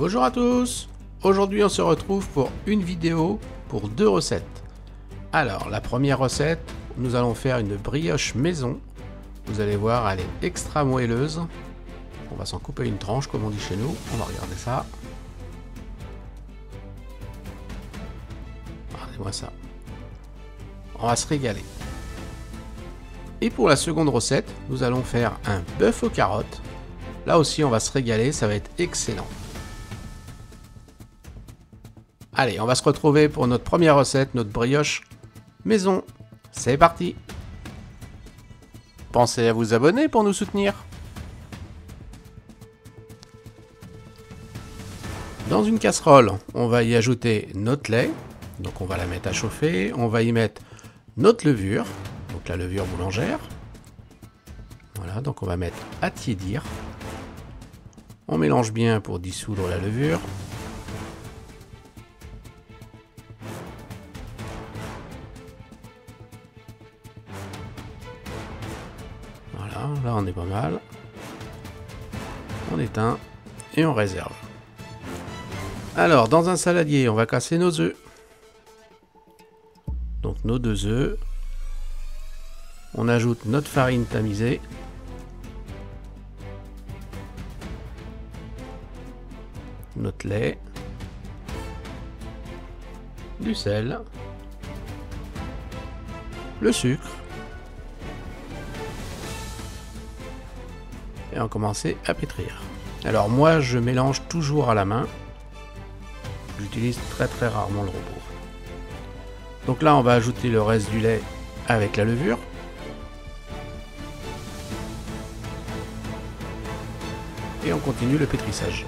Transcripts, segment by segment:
Bonjour à tous. Aujourd'hui on se retrouve pour une vidéo pour deux recettes. Alors la première recette, nous allons faire une brioche maison. Vous allez voir, elle est extra moelleuse. On va s'en couper une tranche comme on dit chez nous. On va regarder ça. Regardez-moi ça. On va se régaler. Et pour la seconde recette, nous allons faire un bœuf aux carottes. Là aussi on va se régaler, ça va être excellent. Allez, on va se retrouver pour notre première recette, notre brioche maison. C'est parti! Pensez à vous abonner pour nous soutenir. Dans une casserole, on va y ajouter notre lait. Donc on va la mettre à chauffer. On va y mettre notre levure, donc la levure boulangère. Voilà, donc on va mettre à tiédir. On mélange bien pour dissoudre la levure. Voilà, là on est pas mal. On éteint et on réserve. Alors, dans un saladier, on va casser nos œufs. Donc nos 2 œufs. On ajoute notre farine tamisée. Notre lait. Du sel. Le sucre. Et on commence à pétrir. Alors moi je mélange toujours à la main. J'utilise très rarement le robot. Donc là on va ajouter le reste du lait avec la levure. Et on continue le pétrissage.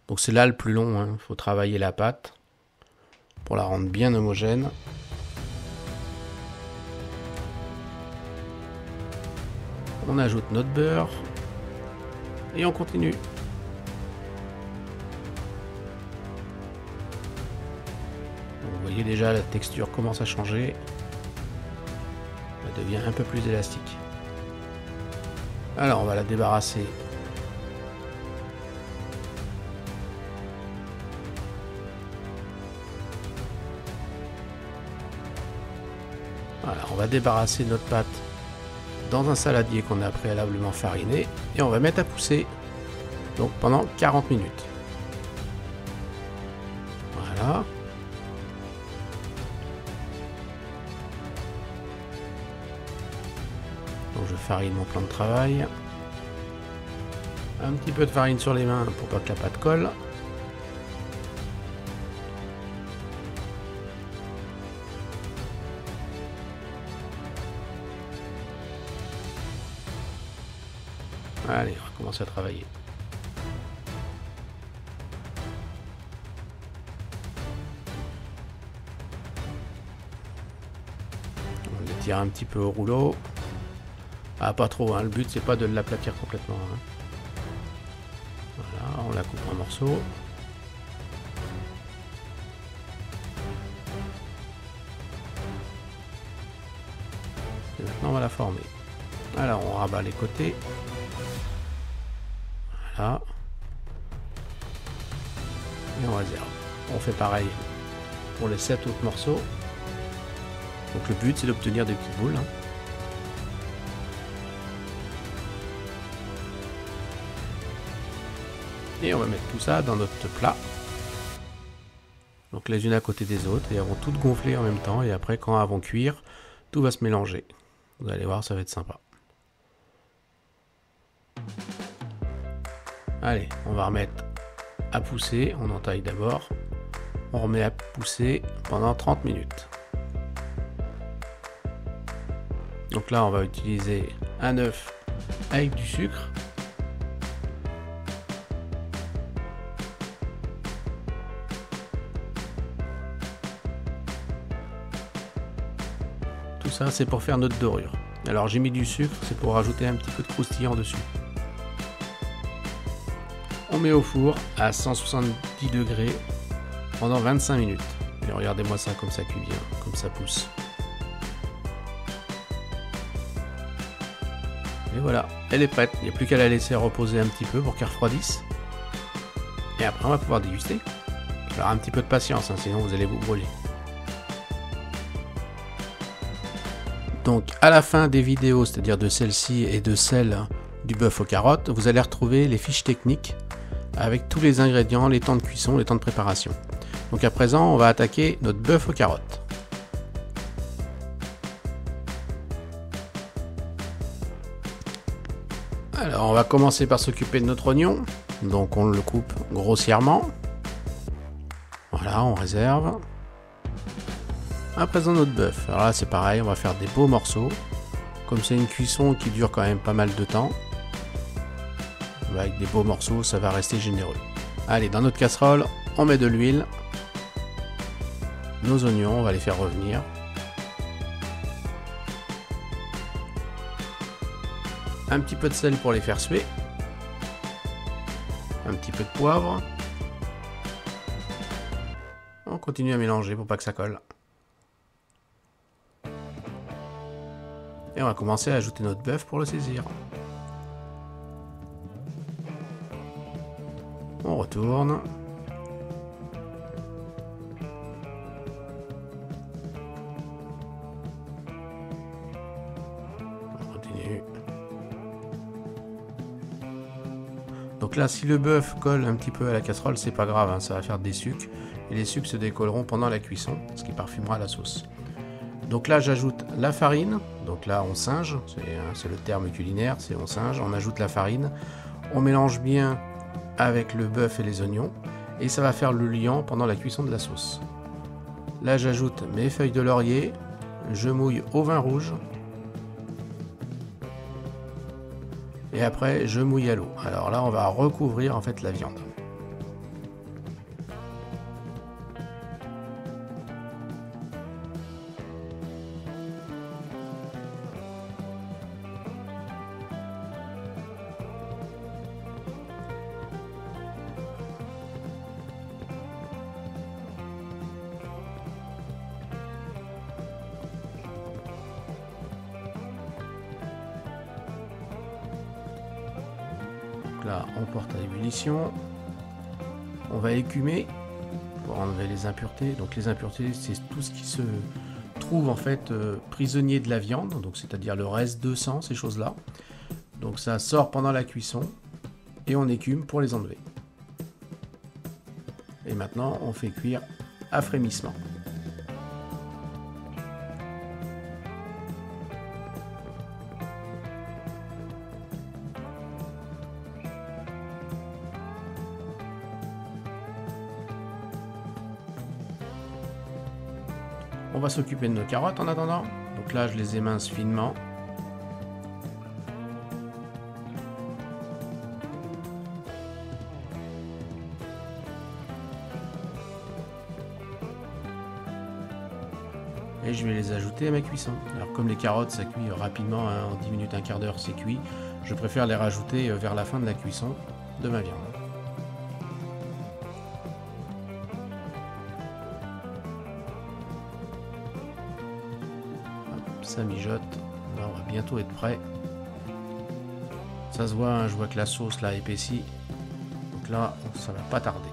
Donc c'est là le plus long, hein. Faut travailler la pâte pour la rendre bien homogène. On ajoute notre beurre et on continue. Vous voyez déjà la texture commence à changer. Elle devient un peu plus élastique. Alors on va la débarrasser. Voilà, on va débarrasser notre pâte dans un saladier qu'on a préalablement fariné et on va mettre à pousser donc pendant 40 minutes. Voilà. Donc je farine mon plan de travail. Un petit peu de farine sur les mains pour pas que la pâte colle. Allez, on va commencer à travailler. On l'étire un petit peu au rouleau. Ah, pas trop, hein. Le but c'est pas de l'aplatir complètement. Hein. Voilà, on la coupe en morceaux. Et maintenant on va la former. Alors on rabat les côtés. Voilà. Et on réserve. On fait pareil pour les 7 autres morceaux. Donc le but c'est d'obtenir des petites boules. Hein. Et on va mettre tout ça dans notre plat. Donc les unes à côté des autres. Et elles vont toutes gonfler en même temps. Et après quand elles vont cuire, tout va se mélanger. Vous allez voir, ça va être sympa. Allez, on va remettre à pousser. On entaille d'abord. On remet à pousser pendant 30 minutes. Donc là, on va utiliser un œuf avec du sucre. Tout ça, c'est pour faire notre dorure. Alors j'ai mis du sucre, c'est pour rajouter un petit peu de croustillant dessus. On met au four à 170 degrés pendant 25 minutes. Et regardez-moi ça, comme ça cuit bien, comme ça pousse. Et voilà, elle est prête. Il n'y a plus qu'à la laisser reposer un petit peu pour qu'elle refroidisse. Et après on va pouvoir déguster. Alors un petit peu de patience, hein, sinon vous allez vous brûler. Donc à la fin des vidéos, c'est-à-dire de celle-ci et de celle du bœuf aux carottes, vous allez retrouver les fiches techniques avec tous les ingrédients, les temps de cuisson, les temps de préparation. Donc à présent, on va attaquer notre bœuf aux carottes. Alors on va commencer par s'occuper de notre oignon. Donc on le coupe grossièrement. Voilà, on réserve. À présent notre bœuf. Alors là c'est pareil, on va faire des beaux morceaux. Comme c'est une cuisson qui dure quand même pas mal de temps, avec des beaux morceaux, ça va rester généreux. Allez, dans notre casserole, on met de l'huile. Nos oignons, on va les faire revenir. Un petit peu de sel pour les faire suer. Un petit peu de poivre. On continue à mélanger pour pas que ça colle. Et on va commencer à ajouter notre bœuf pour le saisir. On retourne. On continue. Donc là, si le bœuf colle un petit peu à la casserole, c'est pas grave, hein, ça va faire des sucs. Et les sucs se décolleront pendant la cuisson, ce qui parfumera la sauce. Donc là, j'ajoute la farine. Donc là, on singe, c'est le terme culinaire, c'est on singe. On ajoute la farine, on mélange bien avec le bœuf et les oignons, et ça va faire le liant pendant la cuisson de la sauce. Là, j'ajoute mes feuilles de laurier, je mouille au vin rouge, et après, je mouille à l'eau. Alors là, on va recouvrir en fait la viande. Là, on porte à l'ébullition. On va écumer pour enlever les impuretés. Donc les impuretés, c'est tout ce qui se trouve en fait prisonnier de la viande, donc c'est-à-dire le reste de sang, ces choses-là. Donc ça sort pendant la cuisson et on écume pour les enlever. Et maintenant, on fait cuire à frémissement. On va s'occuper de nos carottes en attendant. Donc là, je les émince finement. Et je vais les ajouter à ma cuisson. Alors comme les carottes, ça cuit rapidement, hein, en 10 minutes, un quart d'heure, c'est cuit. Je préfère les rajouter vers la fin de la cuisson de ma viande. Ça mijote, là on va bientôt être prêt. Ça se voit, hein, je vois que la sauce là épaissit, donc là ça va pas tarder.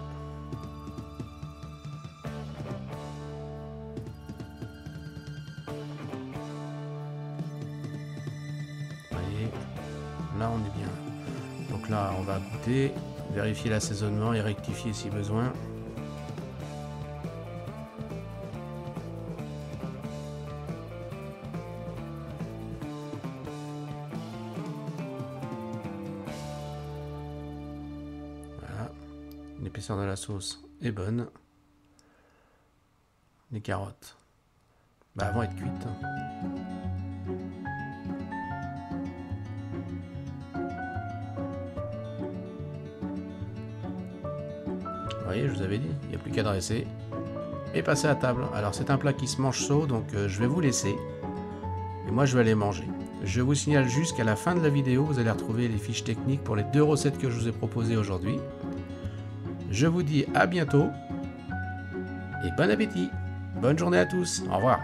Voyez, là on est bien. Donc là on va goûter, vérifier l'assaisonnement et rectifier si besoin. L'épaisseur de la sauce est bonne. Les carottes, vont être cuites. Vous voyez, je vous avais dit, il n'y a plus qu'à dresser et passer à table. Alors c'est un plat qui se mange chaud, donc je vais vous laisser. Et moi je vais aller manger. Je vous signale juste qu'à la fin de la vidéo, vous allez retrouver les fiches techniques pour les 2 recettes que je vous ai proposées aujourd'hui. Je vous dis à bientôt et bon appétit. Bonne journée à tous. Au revoir.